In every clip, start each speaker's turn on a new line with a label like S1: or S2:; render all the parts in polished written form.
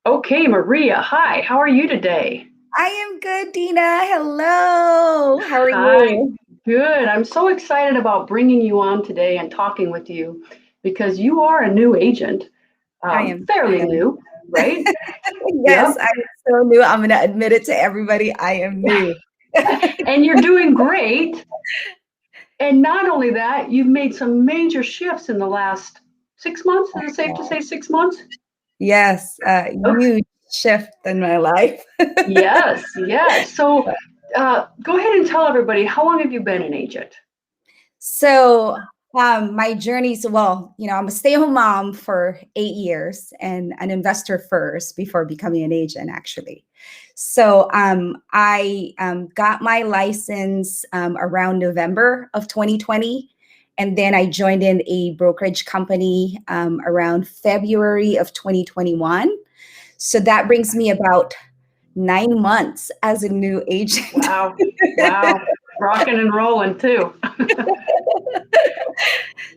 S1: Okay, Maria, hi, how are you today?
S2: I am good, Deena. Hello. How are
S1: Hi,
S2: you?
S1: good. I'm so excited about bringing you on today and talking with you because you are a new agent,
S2: I am. I
S1: fairly
S2: am.
S1: new, right?
S2: Yes,
S1: Yep.
S2: I am so new. I'm going to admit it to everybody. I am new.
S1: And you're doing great. And not only that, you've made some major shifts in the last 6 months. Is it safe to say 6 months?
S2: Yes,
S1: Okay.
S2: huge shift in my life.
S1: Yes, yes. So go ahead and tell everybody, how long have you been an agent?
S2: So, my journey, I'm a stay-at-home mom for 8 years and an investor first before becoming an agent, actually. So, I got my license around November of 2020. And then I joined in a brokerage company around February of 2021. So that brings me about 9 months as a new agent.
S1: Wow, wow. Rocking and rolling too.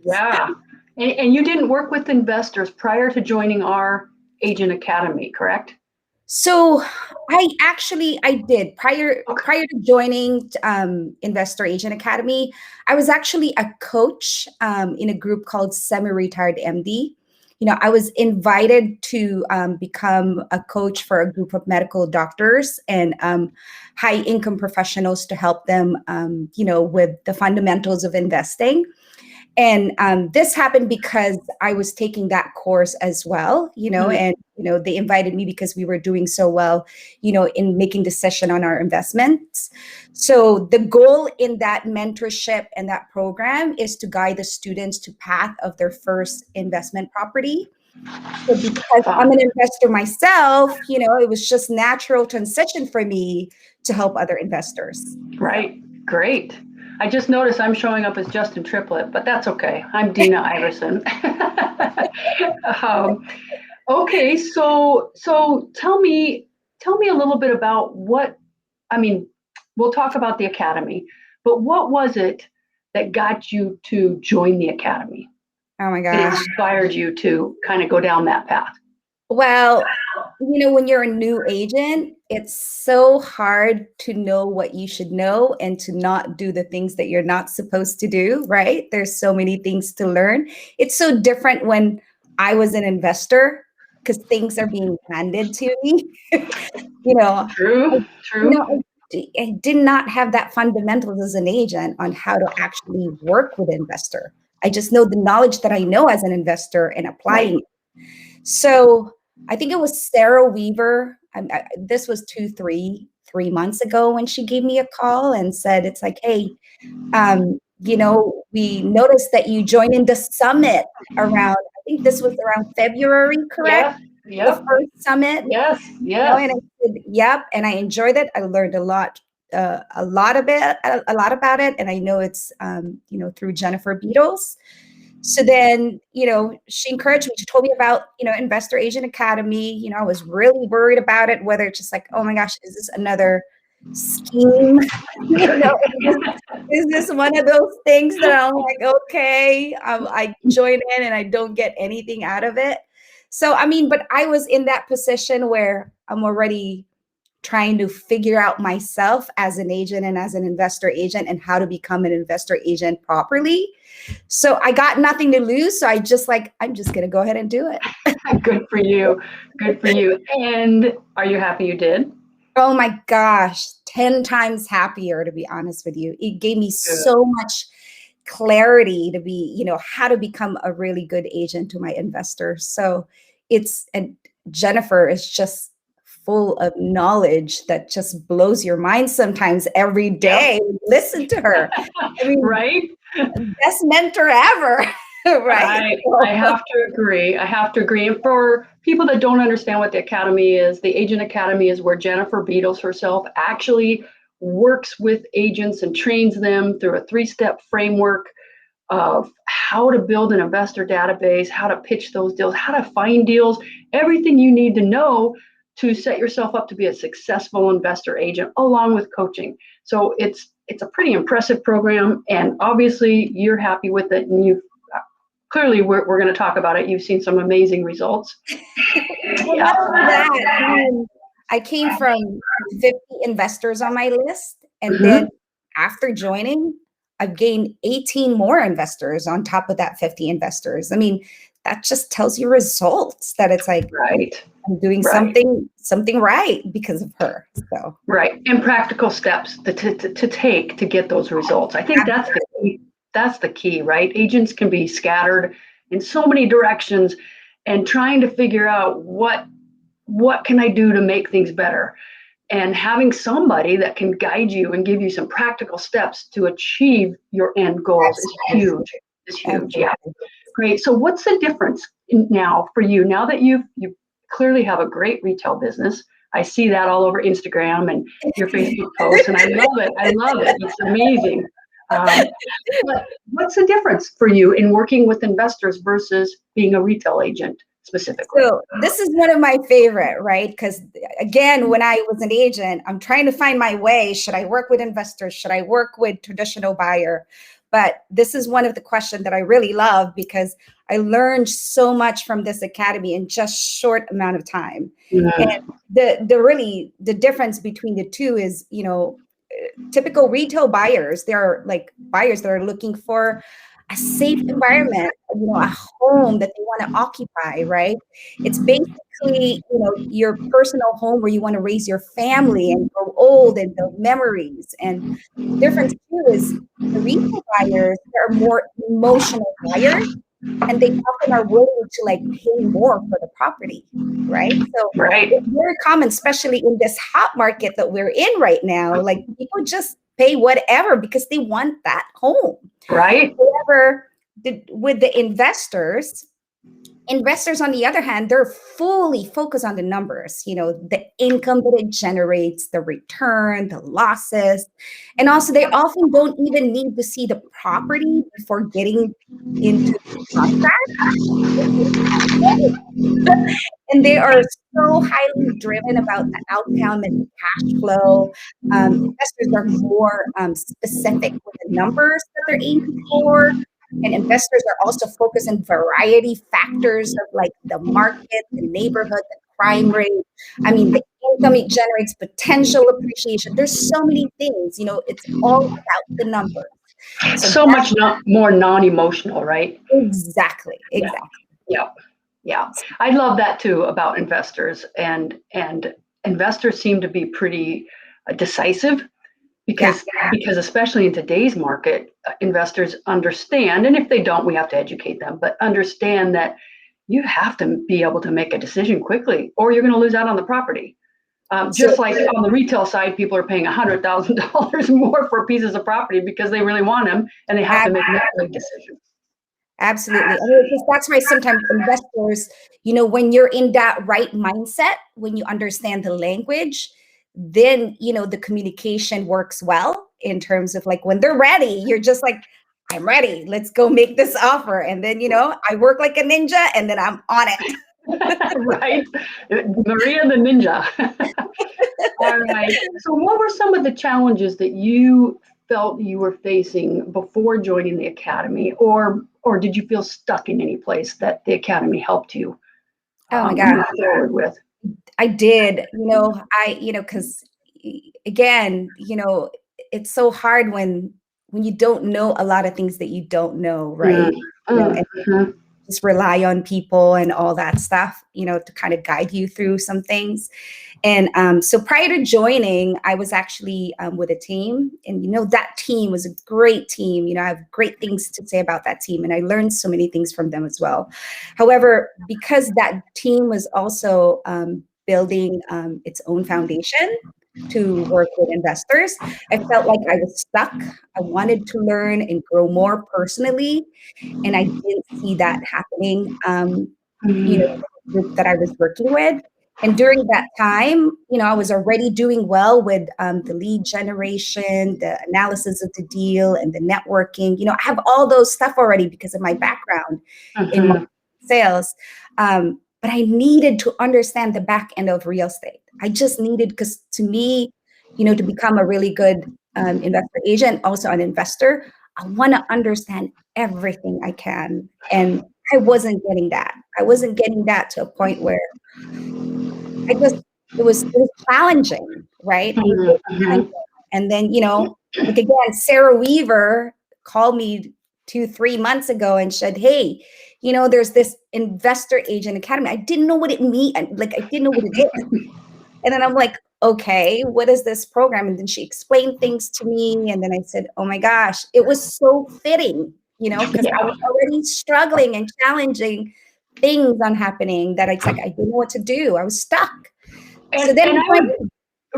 S1: Yeah. And you didn't work with investors prior to joining our agent academy, correct?
S2: So I did
S1: Okay.
S2: prior to joining Investor Agent Academy. I was actually a coach in a group called Semi Retired MD. I was invited to become a coach for a group of medical doctors and high income professionals to help them, with the fundamentals of investing. And this happened because I was taking that course as well,
S1: Mhm.
S2: and they invited me because we were doing so well, in making decision on our investments. So the goal in that mentorship and that program is to guide the students to path of their first investment property. So because I'm an
S1: Fun.
S2: investor myself, it was just natural transition for me to help other investors. So.
S1: Right. Great. I just noticed I'm showing up as Justin Triplett, but that's okay. I'm Deena Iverson. um, okay, so tell me a little bit about what I mean, we'll talk about the academy, but what was it that got you to join the academy?
S2: Oh my
S1: It
S2: gosh.
S1: inspired you to kind of go down that path.
S2: Well, when you're a new agent, it's so hard to know what you should know and to not do the things that you're not supposed to do, right? There's so many things to learn. It's so different when I was an investor because things are being handed to me. you know, I,
S1: True, true.
S2: I did not have that fundamentals as an agent on how to actually work with an investor. I just know the knowledge that I know as an investor and
S1: Right.
S2: applying. So I think it was Sarah Weaver. This was 3 months ago when she gave me a call and said, it's like, hey, we noticed that you joined in the summit around, I think this was around February, correct?
S1: Yes.
S2: The
S1: Yep.
S2: first summit,
S1: Yes. Yes.
S2: and I said, yep. And I enjoyed it. I learned a lot about it. And I know it's, through Jennifer Beatles. So then, she encouraged me. She told me about, Investor Agent Academy. I was really worried about it, whether it's just like, oh my gosh, is this another scheme? Is this one of those things that I'm like, okay, I join in and I don't get anything out of it. So, I mean, but I was in that position where I'm already trying to figure out myself as an agent and as an investor agent and how to become an investor agent properly. So I got nothing to lose. So I'm just going to go ahead and do it.
S1: Good for you. Good for you. And are you happy you did?
S2: Oh my gosh, 10 times happier, to be honest with you. It gave me
S1: Good.
S2: so much clarity to be, how to become a really good agent to my investors. So and Jennifer is just full of knowledge that just blows your mind sometimes every
S1: Yep.
S2: day. Listen to her. I mean,
S1: Right.
S2: best mentor ever, right?
S1: I have to agree. I have to agree. And for people that don't understand what the academy is, the Agent Academy is where Jennifer Beatles herself actually works with agents and trains them through a three-step framework of how to build an investor database, how to pitch those deals, how to find deals, everything you need to know to set yourself up to be a successful investor agent, along with coaching. So it's a pretty impressive program, and obviously you're happy with it, and you've clearly we're going to talk about it. You've seen some amazing results.
S2: Well, not only that, I came from 50 investors on my list. And then after joining, I've gained 18 more investors on top of that 50 investors. I mean, that just tells you results that it's like,
S1: right.
S2: I'm doing something right because of her. So
S1: right. And practical steps to take to get those results. I think that's the key, right? Agents can be scattered in so many directions and trying to figure out what can I do to make things better. And having somebody that can guide you and give you some practical steps to achieve your end goals is huge. Yeah. Great. So what's the difference now for you? Now that you clearly have a great retail business. I see that all over Instagram and your Facebook posts, and I love it. It's amazing. But what's the difference for you in working with investors versus being a retail agent specifically?
S2: So this is one of my favorite, right? Because again, when I was an agent, I'm trying to find my way. Should I work with investors? Should I work with traditional buyer? But this is one of the questions that I really love because I learned so much from this academy in just short amount of time. And the difference between the two is, typical retail buyers, they're like buyers that are looking for a safe environment, a home that they want to occupy, right? It's basically, your personal home where you want to raise your family and grow old and build memories. And the difference too is the retail buyers, they're more emotional buyers, and they often are willing to like pay more for the property, right? So it's very common, especially in this hot market that we're in right now. Like people just pay whatever because they want that home.
S1: Right.
S2: However, with the investors on the other hand, they're fully focused on the numbers, the income that it generates, the return, the losses. And also they often don't even need to see the property before getting into the contract. And they are so highly driven about the outcome and the cash flow. Investors are more specific with the numbers that they're aiming for. And investors are also focused on variety factors of like the market, the neighborhood, the crime rate. I mean, the income it generates, potential appreciation. There's so many things, it's all about the numbers.
S1: So much more non-emotional, right?
S2: Exactly.
S1: Yeah. I love that too about investors, and investors seem to be pretty decisive because especially in today's market, investors understand, and if they don't, we have to educate them, but understand that you have to be able to make a decision quickly or you're going to lose out on the property. Just like on the retail side, people are paying $100,000 more for pieces of property because they really want them and they have to make a quick decision.
S2: Absolutely. I mean, that's why sometimes investors, when you're in that right mindset, when you understand the language, then, the communication works well in terms of like when they're ready, you're just like, I'm ready. Let's go make this offer. And then, I work like a ninja and then I'm on it.
S1: Right. Maria the ninja. All right. So what were some of the challenges that you felt you were facing before joining the academy, or did you feel stuck in any place that the academy helped you move forward with?
S2: I did, because again, it's so hard when you don't know a lot of things that you don't know, right? And just rely on people and all that stuff, to kind of guide you through some things. And so prior to joining, I was actually with a team, and that team was a great team. I have great things to say about that team, and I learned so many things from them as well. However, because that team was also building its own foundation to work with investors, I felt like I was stuck. I wanted to learn and grow more personally, and I didn't see that happening. The group that I was working with. And during that time, I was already doing well with the lead generation, the analysis of the deal, and the networking. I have all those stuff already because of my background in sales. But I needed to understand the back end of real estate. I just needed, because to me, to become a really good investor agent, also an investor, I want to understand everything I can. And I wasn't getting that. I wasn't getting that to a point where I just, it was challenging, right? It was very
S1: Mhm.
S2: challenging. And then, like again, Sarah Weaver called me 2, 3 months ago and said, hey, there's this Investor Agent Academy. I didn't know what it mean. Like, I didn't know what it is. And then I'm like, okay, what is this program? And then she explained things to me. And then I said, oh my gosh, it was so fitting, because I
S1: Yeah.
S2: was already struggling and challenging things on happening that it's like, I didn't know what to do. I was stuck. So
S1: And
S2: then
S1: and
S2: I
S1: I
S2: went,
S1: would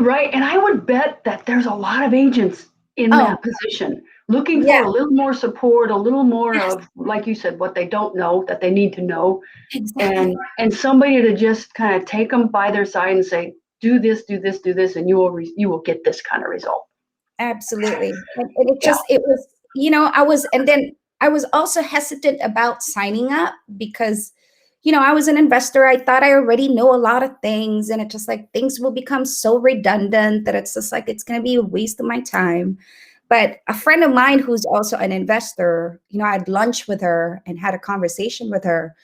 S1: right, and I would bet that there's a lot of agents in
S2: oh,
S1: that position looking
S2: yeah,
S1: for a little more support, a little more
S2: yes,
S1: of, like you said, what they don't know that they need to know,
S2: exactly.
S1: and somebody to just kind of take them by their side and say, do this, do this, do this, and you will get this kind of result.
S2: Absolutely. And
S1: Yeah.
S2: it was, and then I was also hesitant about signing up because, I was an investor. I thought I already know a lot of things. And it's just like things will become so redundant that it's just like it's going to be a waste of my time. But a friend of mine who's also an investor, I had lunch with her and had a conversation with her.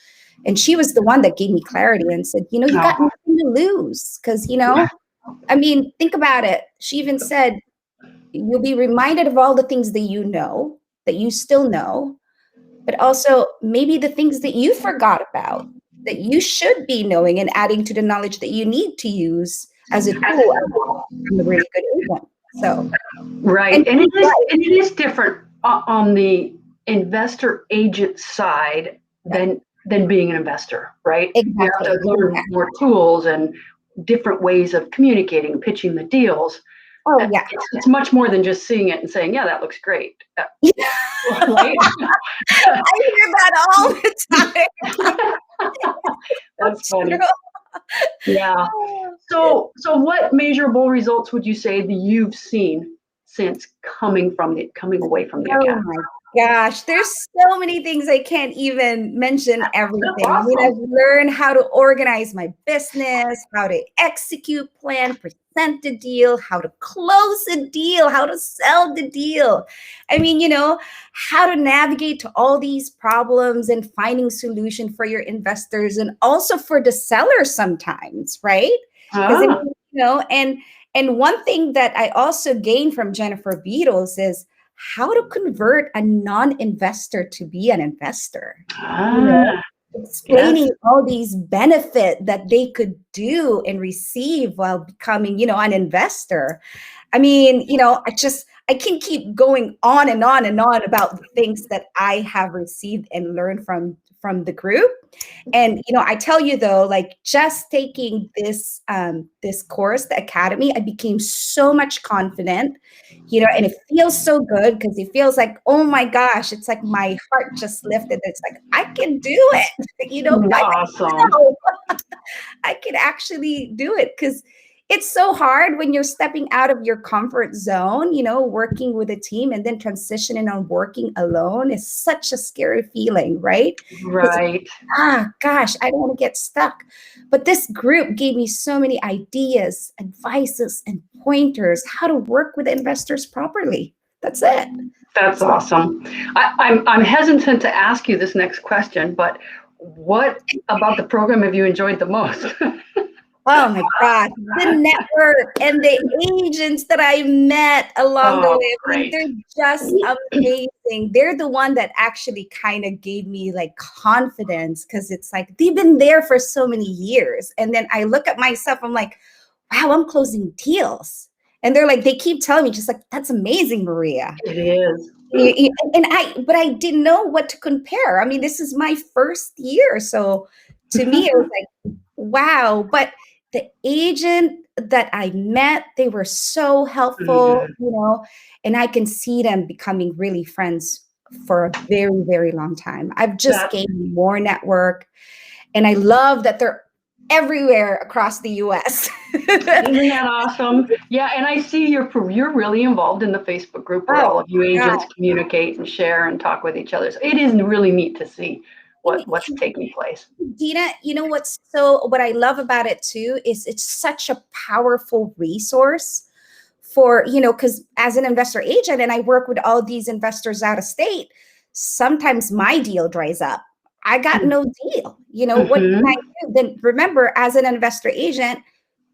S2: And she was the one that gave me clarity and said, you got
S1: Oh,
S2: nothing to lose. Because,
S1: yeah.
S2: I mean, think about it. She even said, you'll be reminded of all the things that you still know, but also maybe the things that you forgot about that you should be knowing and adding to the knowledge that you need to use as a tool as to become a really good agent. So, and
S1: Right, and
S2: she's right.
S1: it is different on the investor agent side
S2: Right.
S1: than being an investor, right? You have
S2: Exactly.
S1: to learn more tools and different ways of communicating, pitching the deals.
S2: Oh, yeah.
S1: It's much more than just seeing it and saying, "Yeah, that looks great," right?
S2: I hear that all the time.
S1: That's
S2: It's true.
S1: funny. Yeah. So what measurable results would you say that you've seen since coming away from the
S2: Oh
S1: academy?
S2: my gosh, there's so many things I can't even mention
S1: That's
S2: everything. I mean,
S1: awesome.
S2: I've learned how to organize my business, how to execute plan, present the deal, how to close a deal, how to sell the deal. I mean, how to navigate to all these problems and finding solution for your investors and also for the seller sometimes, right? Because I
S1: Ah,
S2: mean, and one thing that I also gained from Jennifer Beatles is how to convert a non-investor to be an investor, you know,
S1: ah, yes.
S2: explaining all these benefit that they could do and receive while becoming, an investor. I mean, I can keep going on and on and on about the things that I have received and learned from the group. And I tell you though, like just taking this course, the academy, I became so much confident, and it feels so good because it feels like, oh my gosh, it's like my heart just lifted. It's like I can do it, I
S1: Awesome.
S2: know I can actually do it because it's so hard when you're stepping out of your comfort zone, working with a team and then transitioning on working alone is such a scary feeling, right? Because
S1: Right.
S2: gosh, I don't want to get stuck. But this group gave me so many ideas, advices, and pointers how to work with investors properly. That's it.
S1: That's
S2: So,
S1: awesome. I'm hesitant to ask you this next question, but what about the program have you enjoyed the most?
S2: oh my God, the network and the agents that I met along the way.
S1: Oh,
S2: I mean,
S1: great.
S2: they're just amazing. They're the one that actually kind of gave me like confidence because it's like they've been there for so many years. And then I look at myself, I'm like, wow, I'm closing deals. And they're like, they keep telling me, just like, that's amazing, Maria.
S1: It is.
S2: But I didn't know what to compare. I mean, this is my first year. So to me, it was like, wow. But the agent that I met, they were so helpful,
S1: Mhm.
S2: and I can see them becoming really friends for a very, very long time. I've just
S1: That
S2: gained more network, and I love that they're everywhere across the US.
S1: Isn't that awesome? Yeah, and I see you're really involved in the Facebook group where
S2: Oh,
S1: all of you
S2: God.
S1: agents communicate and share and talk with each other. So it is really neat to see what's
S2: And
S1: taking place.
S2: Deena, what I love about it too is it's such a powerful resource for, because as an investor agent and I work with all these investors out of state, sometimes my deal dries up. I got no deal. What can I do? Then remember, as an investor agent,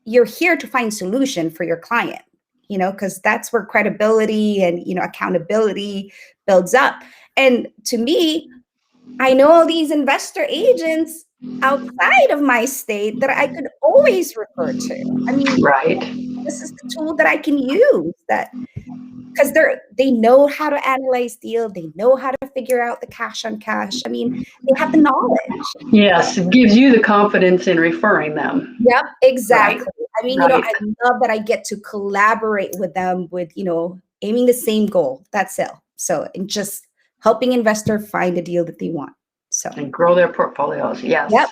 S2: you're here to find solution for your client, because that's where credibility and, accountability builds up. And to me, I know all these investor agents outside of my state that I could always refer to. I mean,
S1: Right.
S2: this is the tool that I can use, that because they know how to analyze deal, they know how to figure out the cash on cash. I mean, they have the knowledge.
S1: Yes, it gives you the confidence in referring them.
S2: Yep, exactly.
S1: Right.
S2: I mean,
S1: Right.
S2: I love that I get to collaborate with them with, aiming the same goal. That's it. So, and just helping investor find a deal that they want. So,
S1: And grow their portfolios. Yes.
S2: Yep.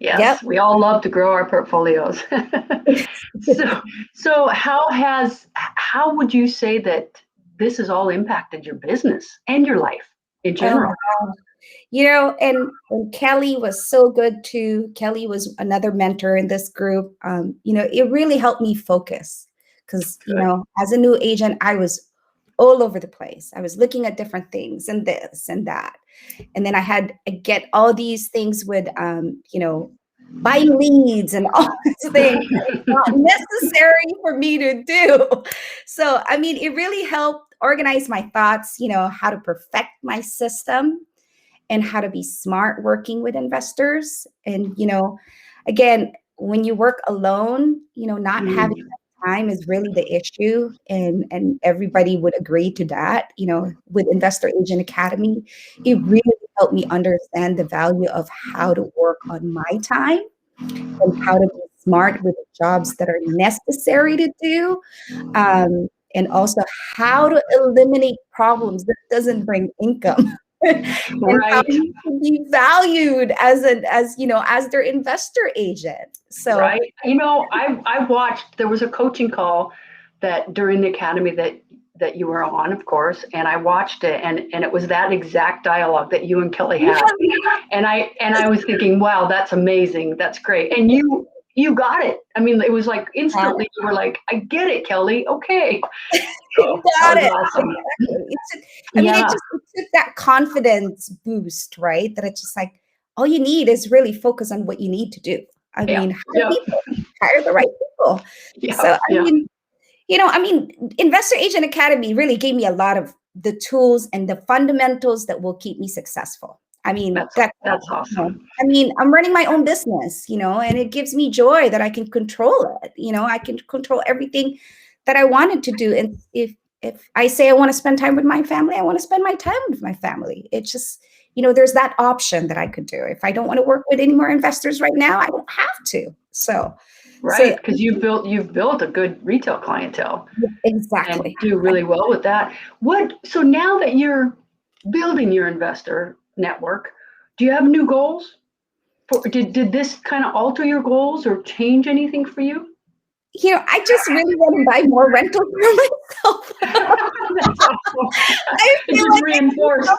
S1: Yes.
S2: Yep.
S1: We all love to grow our portfolios. So how would you say that this has all impacted your business and your life in general?
S2: And Kelly was so good too. Kelly was another mentor in this group. It really helped me focus because, as a new agent, I was all over the place. I was looking at different things and this and that. And then I get all these things with, buying leads and all these things that it's not necessary for me to do. So, I mean, it really helped organize my thoughts, how to perfect my system and how to be smart working with investors. And, again, when you work alone, not having time is really the issue. And everybody would agree to that. With Investor Agent Academy, it really helped me understand the value of how to work on my time and how to be smart with the jobs that are necessary to do. And also how to eliminate problems that doesn't bring income. And how you can be valued as their investor agent. So
S1: right. I watched, there was a coaching call that during the academy that you were on, of course, and I watched it, and it was that exact dialogue that you and Kelly had. And I was thinking, wow, that's amazing. That's great. And you got it. I mean, it was like instantly you were like, I get it, Kelly. Okay. So,
S2: got it.
S1: Awesome.
S2: It took that confidence boost, right? That it's just like, all you need is really focus on what you need to do. I mean, hire the right people. So, I mean, Investor Agent Academy really gave me a lot of the tools and the fundamentals that will keep me successful. I mean,
S1: that's awesome.
S2: I mean, I'm running my own business, and it gives me joy that I can control it. I can control everything that I wanted to do. And if I say I want to spend time with my family, I want to spend my time with my family. It's just, there's that option that I could do. If I don't want to work with any more investors right now, I don't have to. So,
S1: right, because you've built a good retail clientele.
S2: Exactly.
S1: And do really well with that. So now that you're building your investor network, do you have new goals? Did this kind of alter your goals or change anything for you?
S2: I just really want to buy more rentals for myself.
S1: That's awesome. It just reinforced.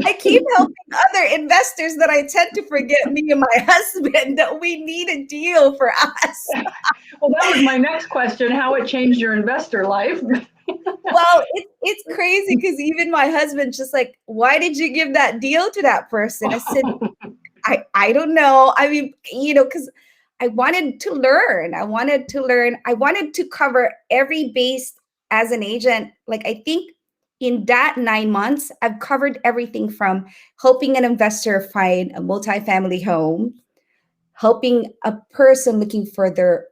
S2: I keep helping other investors that I tend to forget me and my husband that we need a deal for us.
S1: Well, that was my next question, how it changed your investor life.
S2: Well, it's crazy because even my husband's just like, why did you give that deal to that person? I said, I don't know. I mean, because I wanted to learn. I wanted to cover every base as an agent. Like, I think in that 9 months, I've covered everything from helping an investor find a multifamily home, helping a person looking for their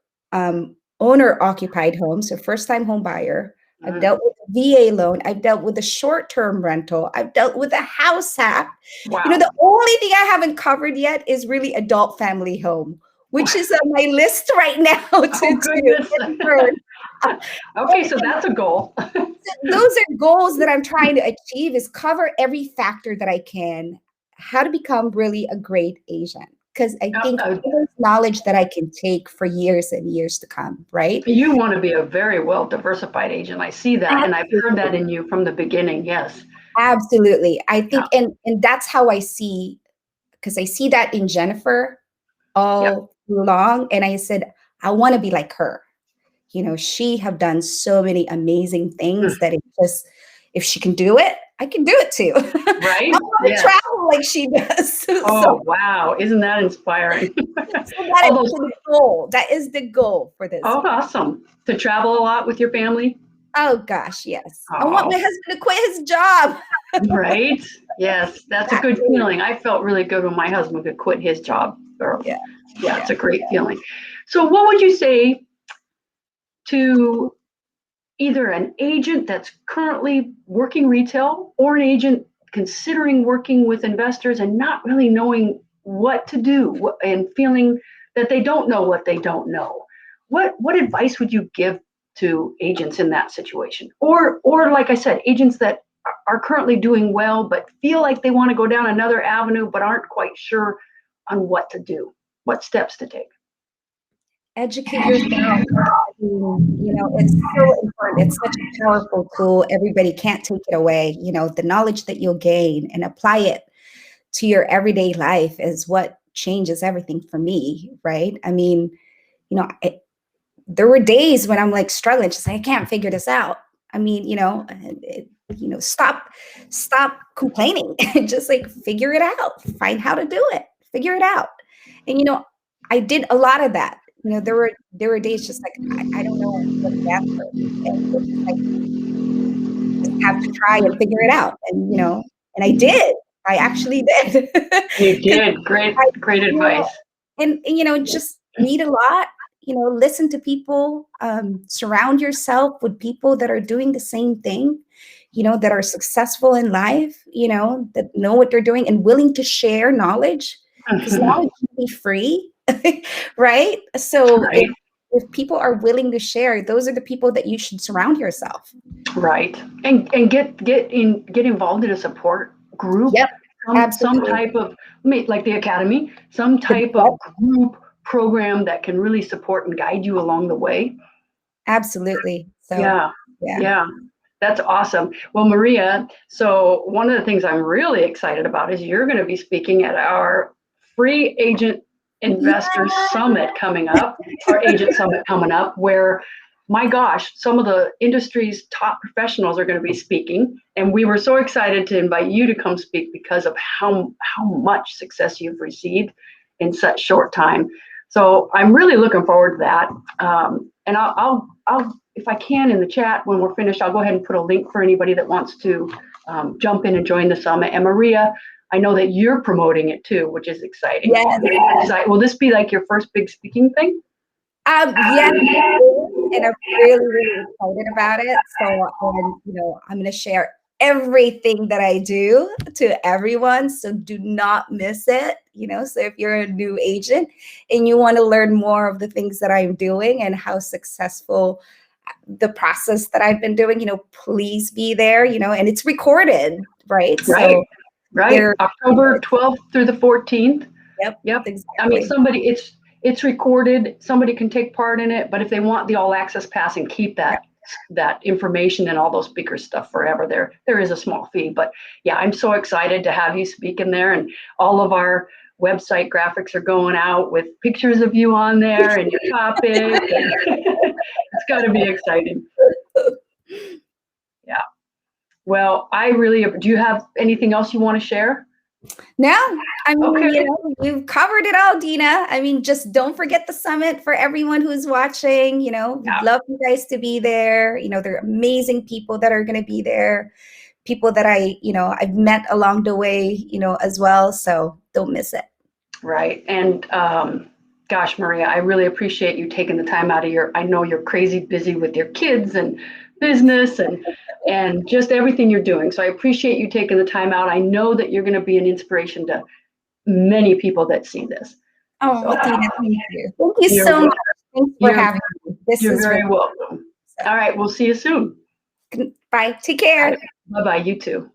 S2: owner-occupied home, so first-time home buyer. I've dealt with a VA loan. I've dealt with a short-term rental. I've dealt with a house hack.
S1: Wow.
S2: The only thing I haven't covered yet is really adult family home, which is on my list right now to do.
S1: Okay, so that's a goal.
S2: Those are goals that I'm trying to achieve, is cover every factor that I can, how to become really a great agent. Because I think there's knowledge that I can take for years and years to come, right?
S1: You want to be a very well diversified agent. I see that. Absolutely. And I've heard that in you from the beginning. Yes.
S2: Absolutely. I think, and that's how I see, because I see that in Jennifer all long. And I said, I want to be like her. she have done so many amazing things that it just, if she can do it, I can do it too.
S1: Right?
S2: I want to
S1: Yes.
S2: travel like she does.
S1: Oh, wow. Isn't that inspiring?
S2: So that
S1: All
S2: is
S1: those,
S2: the goal. That is the goal for this
S1: oh,
S2: year.
S1: awesome. To travel a lot with your family?
S2: Oh gosh, yes. I want
S1: Oh,
S2: my husband to quit his job.
S1: right? Yes, that's a good
S2: Exactly.
S1: feeling. I felt really good when my husband could quit his job.
S2: Yeah,
S1: Yeah,
S2: yeah.
S1: it's a great feeling. So what would you say to either an agent that's currently working retail or an agent considering working with investors and not really knowing what to do and feeling that they don't know what they don't know? What advice would you give to agents in that situation? Or like I said, agents that are currently doing well but feel like they want to go down another avenue but aren't quite sure on what to do, what steps to take?
S2: Educate yourself. It's so important. It's such a powerful tool. Everybody can't take it away. The knowledge that you'll gain and apply it to your everyday life is what changes everything for me, right? I mean, there were days when I'm like struggling, just like, I can't figure this out. I mean, stop complaining, just like figure it out, find how to do it, figure it out. And I did a lot of that. There were days just like I don't know what the answer is. And it's just like just have to try and figure it out. And I did. I actually did.
S1: You
S2: 'Cause
S1: did. Great,
S2: I,
S1: great
S2: you know,
S1: advice.
S2: and just read a lot, listen to people, surround yourself with people that are doing the same thing, that are successful in life, that know what they're doing and willing to share knowledge, because knowledge can be free, right? So
S1: Right.
S2: if people are willing to share, those are the people that you should surround yourself.
S1: Right. And get involved in a support group,
S2: Yep,
S1: some
S2: absolutely.
S1: type of, like the academy, some type
S2: Yep,
S1: of group program that can really support and guide you along the way.
S2: absolutely. So
S1: Yeah.
S2: yeah.
S1: Yeah. That's awesome. Well, Maria, so one of the things I'm really excited about is you're going to be speaking at our free agent investor summit coming up, our agent summit coming up, where, my gosh, some of the industry's top professionals are going to be speaking. And we were so excited to invite you to come speak because of how much success you've received in such short time. So I'm really looking forward to that. And I'll, if I can, in the chat when we're finished, I'll go ahead and put a link for anybody that wants to jump in and join the summit. And Maria, I know that you're promoting it too, which is exciting.
S2: Yes.
S1: Will this be like your first big speaking thing?
S2: Yes, and I'm really, really excited about it. So, I'm going to share everything that I do to everyone. So do not miss it. So if you're a new agent and you want to learn more of the things that I'm doing and how successful the process that I've been doing, please be there, and it's recorded, right?
S1: Right.
S2: So
S1: Right. October 12th through the 14th.
S2: Yep.
S1: Yep. I mean,
S2: Exactly.
S1: it's recorded. Somebody can take part in it, but if they want the all access pass and keep that information and all those speaker stuff forever, there is a small fee. But yeah, I'm so excited to have you speak in there, and all of our website graphics are going out with pictures of you on there and your topic. It's got to be exciting. Yeah. Well, do you have anything else you want to share?
S2: No, I mean,
S1: Okay.
S2: we've covered it all, Deena. I mean, just don't forget the summit for everyone who's watching. We'd love you guys to be there. There are amazing people that are going to be there, people that I've met along the way, as well. So don't miss it.
S1: Right. And gosh, Maria, I really appreciate you taking the time out of I know you're crazy busy with your kids and business and just everything you're doing. So I appreciate you taking the time out. I know that you're going to be an inspiration to many people that see this.
S2: Oh,
S1: So,
S2: Deena, thank you. Thank you
S1: you're,
S2: so much. Thanks for
S1: you're,
S2: having me. This
S1: you're
S2: is
S1: very
S2: really
S1: welcome. All right. We'll see you soon.
S2: bye. Take care.
S1: Bye-bye. You too.